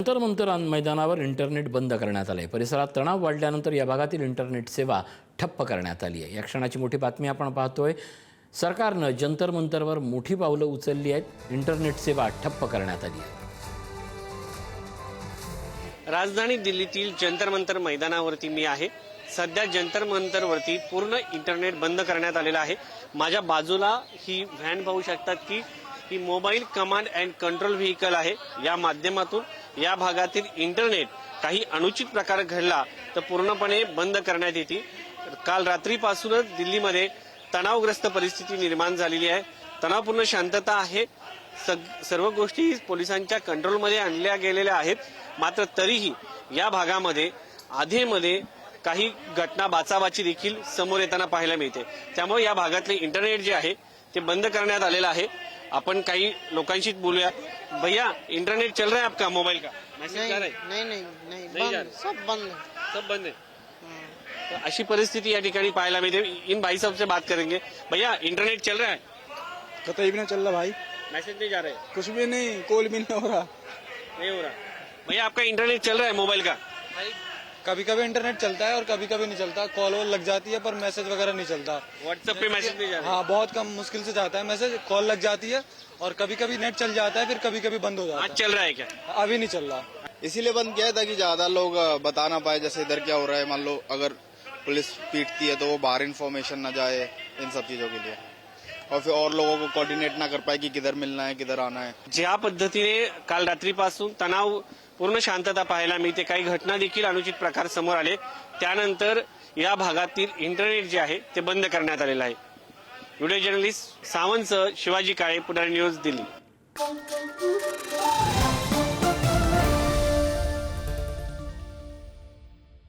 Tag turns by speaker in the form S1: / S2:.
S1: जंतर मंतर मैदानावर इंटरनेट बंद करण्यात आले। परिसरात तणाव वाढल्यानंतर या भागातील इंटरनेट सेवा ठप्प करण्यात आली आहे। या क्षणाची मोठी बातमी आपण पाहतोय। सरकारनं जंतर मंतरवर मोठी पावलं उचलली आहेत। इंटरनेट सेवा ठप्प करण्यात आली आहे।
S2: राजधानी दिल्लीतील जंतर मंतर मैदानावरती मी आहे। सध्या जंतर मंतरवरती पूर्ण इंटरनेट बंद करण्यात आलेला आहे। माझ्या बाजूला ही व्हॅन पाहू शकतात की ही mobile command and control vehicle आहे। या माध्यमातून या भागातील इंटरनेट काही अनुचित प्रकार घडला तर पूर्णपणे बंद करण्यात येते। काल रात्रीपासूनच दिल्लीमध्ये तणावग्रस्त परिस्थिती निर्माण झालेली आहे। तणावपूर्ण शांतता आहे। सर्व गोष्टी पोलिसांच्या कंट्रोलमध्ये आणल्या गेलेल्या आहेत। मात्र तरीही या भागामध्ये आधीमध्ये काही घटना बाचाबाची देखील समोर येताना पाहायला मिळते। त्यामुळे या भागातले इंटरनेट जे आहे ते बंद करण्यात आलेलं आहे। अपन काही लोकांशी बोलूया। भैया, इंटरनेट चल रहा है आपका मोबाइल का? मैसेज जा रहा है?
S3: नहीं
S2: बंद, सब बंद है। तो अशी परिस्थिती या ठिकाणी पाहायला मिळते। इन भाई साहब से बात करेंगे। भैया, इंटरनेट चल रहा है?
S3: कतई भी नहीं चल रहा भाई,
S2: मैसेज नहीं जा रहे?
S3: कुछ भी नहीं, कॉल भी नहीं हो रहा।
S2: नहीं हो रहा। भैया, आपका इंटरनेट चल रहा है मोबाइल का?
S3: कभी कभी इंटरनेट चलता है और कभी कभी नहीं चलता। कॉल वॉल लग जाती है पर मैसेज वगैरह नहीं चलता।
S2: व्हाट्सएप पे मैसेज नहीं जा रहा?
S3: हाँ, बहुत कम मुश्किल से जाता है मैसेज। कॉल लग जाती है और कभी कभी नेट चल जाता है, फिर कभी कभी बंद हो जाता
S2: आज चल रहा है क्या?
S3: है। अभी नहीं चल रहा।
S4: इसीलिए बंद किया है ताकि ज्यादा लोग बता ना पाए जैसे इधर क्या हो रहा है। मान लो अगर पुलिस पीटती है तो वो बाहर इन्फॉर्मेशन ना जाए, इन सब चीजों के लिए। और फिर और लोगों को कोऑर्डिनेट ना कर पाए कि किधर मिलना है, किधर आना है।
S2: ज्या पद्धतीने काल रात्रीपासून तणाव पूर्ण शांतता पाहायला मिळते, काही घटना देखील अनुचित प्रकार समोर आले, त्यानंतर या भागातील इंटरनेट जे आहे ते बंद करण्यात आलेलं आहे। व्हिडिओ जर्नलिस्ट सावंत शिवाजी काळे, पुढारी न्यूज, दिल्ली।